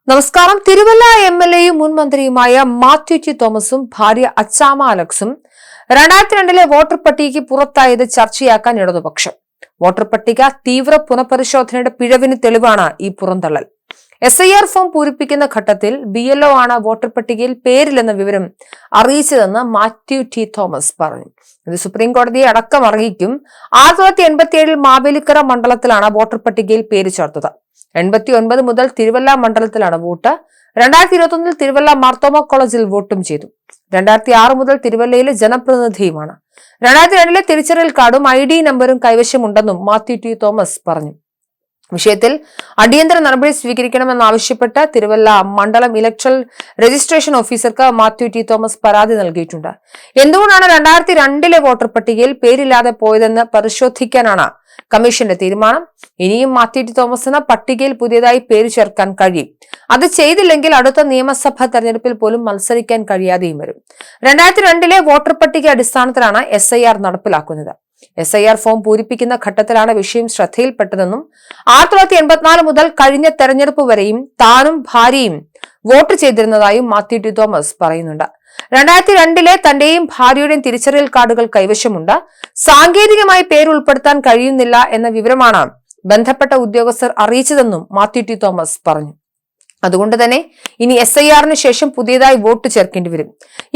നമസ്കാരം. തിരുവല്ല എംഎൽഎയും മുൻ മന്ത്രിയുമായ മാത്യു ടി തോമസും ഭാര്യ അച്ചാമ അലക്സും 2002 വോട്ടർ പട്ടികയ്ക്ക് പുറത്തായത് ചർച്ചയാക്കാൻ ഇടതുപക്ഷം. വോട്ടർ പട്ടിക തീവ്ര പുനഃപരിശോധനയുടെ പിഴവിന് തെളിവാണ് ഈ പുറന്തള്ളൽ. SIR ഫോം പൂരിപ്പിക്കുന്ന ഘട്ടത്തിൽ BLO ആണ് വോട്ടർ പട്ടികയിൽ പേരില്ലെന്ന വിവരം അറിയിച്ചതെന്ന് മാത്യു ടി തോമസ് പറഞ്ഞു. ഇത് സുപ്രീം കോടതിയെ അടക്കം അറിയിക്കും. 1987 മാവേലിക്കര മണ്ഡലത്തിലാണ് വോട്ടർ പട്ടികയിൽ പേര് ചേർത്തത്. 89 മുതൽ തിരുവല്ല മണ്ഡലത്തിലാണ് വോട്ട്. 2021 തിരുവല്ല മാർത്തോമ കോളേജിൽ വോട്ടും ചെയ്തു. 2006 മുതൽ തിരുവല്ലയിലെ ജനപ്രതിനിധിയുമാണ്. 2002 തിരിച്ചറിയൽ കാർഡും ID നമ്പറും കൈവശമുണ്ടെന്നും മാത്യു ടി തോമസ് പറഞ്ഞു. വിഷയത്തിൽ അടിയന്തര നടപടി സ്വീകരിക്കണമെന്നാവശ്യപ്പെട്ട് തിരുവല്ല മണ്ഡലം ഇലക്ട്രൽ രജിസ്ട്രേഷൻ ഓഫീസർക്ക് മാത്യു ടി തോമസ് പരാതി നൽകിയിട്ടുണ്ട്. എന്തുകൊണ്ടാണ് 2002 വോട്ടർ പട്ടികയിൽ പേരില്ലാതെ പോയതെന്ന് പരിശോധിക്കാനാണ് കമ്മീഷന്റെ തീരുമാനം. ഇനിയും മാത്യു ടി തോമസിന് പട്ടികയിൽ പുതിയതായി പേര് ചേർക്കാൻ കഴിയും. അത് ചെയ്തില്ലെങ്കിൽ അടുത്ത നിയമസഭാ തെരഞ്ഞെടുപ്പിൽ പോലും മത്സരിക്കാൻ കഴിയാതെയും വരും. 2002 വോട്ടർ പട്ടിക അടിസ്ഥാനത്തിലാണ് SIR നടപ്പിലാക്കുന്നത്. SIR ഫോം പൂരിപ്പിക്കുന്ന ഘട്ടത്തിലാണ് വിഷയം ശ്രദ്ധയിൽപ്പെട്ടതെന്നും 1984 മുതൽ കഴിഞ്ഞ തെരഞ്ഞെടുപ്പ് വരെയും താനും ഭാര്യയും വോട്ട് ചെയ്തിരുന്നതായും മാത്യു ടി തോമസ് പറയുന്നുണ്ട്. 2002 തന്റെയും ഭാര്യയുടെയും തിരിച്ചറിയൽ കാർഡുകൾ കൈവശമുണ്ട്. സാങ്കേതികമായി പേര് ഉൾപ്പെടുത്താൻ കഴിയുന്നില്ല എന്ന വിവരമാണ് ബന്ധപ്പെട്ട ഉദ്യോഗസ്ഥർ അറിയിച്ചതെന്നും മാത്യു ടി തോമസ് പറഞ്ഞു. അതുകൊണ്ട് തന്നെ ഇനി SIR-ന് ശേഷം പുതിയതായി വോട്ട് ചേർക്കേണ്ടി വരും.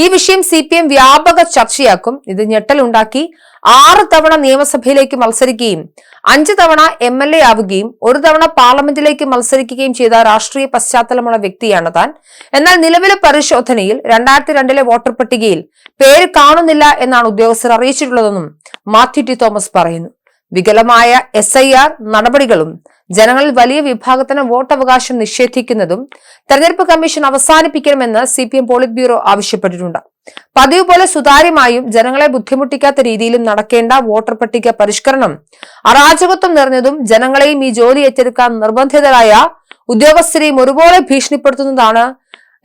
ഈ വിഷയം CPM വ്യാപക ചർച്ചയാക്കും. ഇത് ഞെട്ടലുണ്ടാക്കി. 6 തവണ നിയമസഭയിലേക്ക് മത്സരിക്കുകയും 5 തവണ MLA ആവുകയും 1 തവണ പാർലമെന്റിലേക്ക് മത്സരിക്കുകയും ചെയ്ത രാഷ്ട്രീയ പശ്ചാത്തലമുള്ള വ്യക്തിയാണ് താൻ. എന്നാൽ നിലവിലെ പരിശോധനയിൽ 2002 വോട്ടർ പട്ടികയിൽ പേര് കാണുന്നില്ല എന്നാണ് ഉദ്യോഗസ്ഥർ അറിയിച്ചിട്ടുള്ളതെന്നും മാത്യു ടി തോമസ് പറയുന്നു. വികലമായ SIR നടപടികളും ജനങ്ങളിൽ വലിയ വിഭാഗത്തിന് വോട്ടവകാശം നിഷേധിക്കുന്നതും തെരഞ്ഞെടുപ്പ് കമ്മീഷൻ അവസാനിപ്പിക്കണമെന്ന് CPM പോളിറ്റ് ബ്യൂറോ ആവശ്യപ്പെട്ടിട്ടുണ്ട്. പതിവ് പോലെ സുതാര്യമായും ജനങ്ങളെ ബുദ്ധിമുട്ടിക്കാത്ത രീതിയിലും നടക്കേണ്ട വോട്ടർ പട്ടിക പരിഷ്കരണം അരാജകത്വം നിറഞ്ഞതും ജനങ്ങളെയും ഈ ജോലി ഏറ്റെടുക്കാൻ നിർബന്ധിതരായ ഉദ്യോഗസ്ഥരെയും ഒരുപോലെ ഭീഷണിപ്പെടുത്തുന്നതാണ്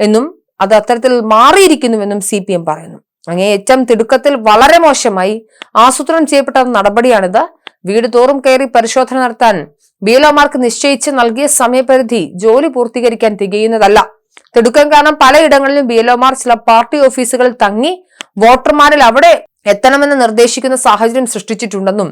എന്നും അത് അത്തരത്തിൽ മാറിയിരിക്കുന്നുവെന്നും CPM പറയുന്നു. അങ്ങേയറ്റം തിടുക്കത്തിൽ വളരെ മോശമായി ആസൂത്രണം ചെയ്യപ്പെട്ട നടപടിയാണിത്. വീട് തോറും കയറി പരിശോധന നടത്താൻ BLO-മാർക്ക് നിശ്ചയിച്ച് നൽകിയ സമയപരിധി ജോലി പൂർത്തീകരിക്കാൻ തികയുന്നതല്ല. തിടുക്കം കാരണം പലയിടങ്ങളിലും BLO-മാർ ചില പാർട്ടി ഓഫീസുകളിൽ തങ്ങി വോട്ടർമാരിൽ അവിടെ എത്തണമെന്ന് നിർദ്ദേശിക്കുന്ന സാഹചര്യം സൃഷ്ടിച്ചിട്ടുണ്ടെന്നും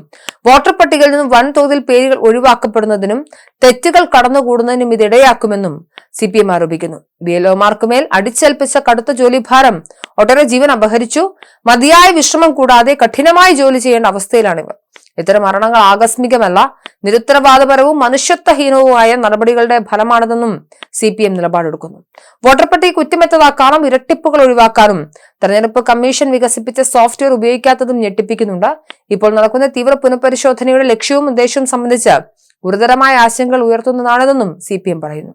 വോട്ടർ പട്ടികയിൽ നിന്നും വൻതോതിൽ പേരുകൾ ഒഴിവാക്കപ്പെടുന്നതിനും തെറ്റുകൾ കടന്നുകൂടുന്നതിനും ഇതിടയാക്കുമെന്നും CPM ആരോപിക്കുന്നു. BLO-മാർക്കുമേൽ അടിച്ചേൽപ്പിച്ച കടുത്ത ജോലിഭാരം ഒട്ടേറെ ജീവൻ അപഹരിച്ചു. മതിയായ വിശ്രമം കൂടാതെ കഠിനമായി ജോലി ചെയ്യേണ്ട അവസ്ഥയിലാണിവർ. ഇത്തരം മരണങ്ങൾ ആകസ്മികമല്ല, നിരുത്തരവാദപരവും മനുഷ്യത്വഹീനവുമായ നടപടികളുടെ ഫലമാണിതെന്നും CPM നിലപാടെടുക്കുന്നു. വോട്ടർ പട്ടിക കുറ്റമറ്റതാക്കാനും ഇരട്ടിപ്പുകൾ ഒഴിവാക്കാനും തെരഞ്ഞെടുപ്പ് കമ്മീഷൻ വികസിപ്പിച്ച സോഫ്റ്റ്വെയർ ഉപയോഗിക്കാത്തതും ഞെട്ടിപ്പിക്കുന്നുണ്ട്. ഇപ്പോൾ നടക്കുന്ന തീവ്ര പുനഃപരിശോധനയുടെ ലക്ഷ്യവും ഉദ്ദേശവും സംബന്ധിച്ച് ഗുരുതരമായ ആശങ്കകൾ ഉയർത്തുന്നതാണിതെന്നും CPM പറയുന്നു.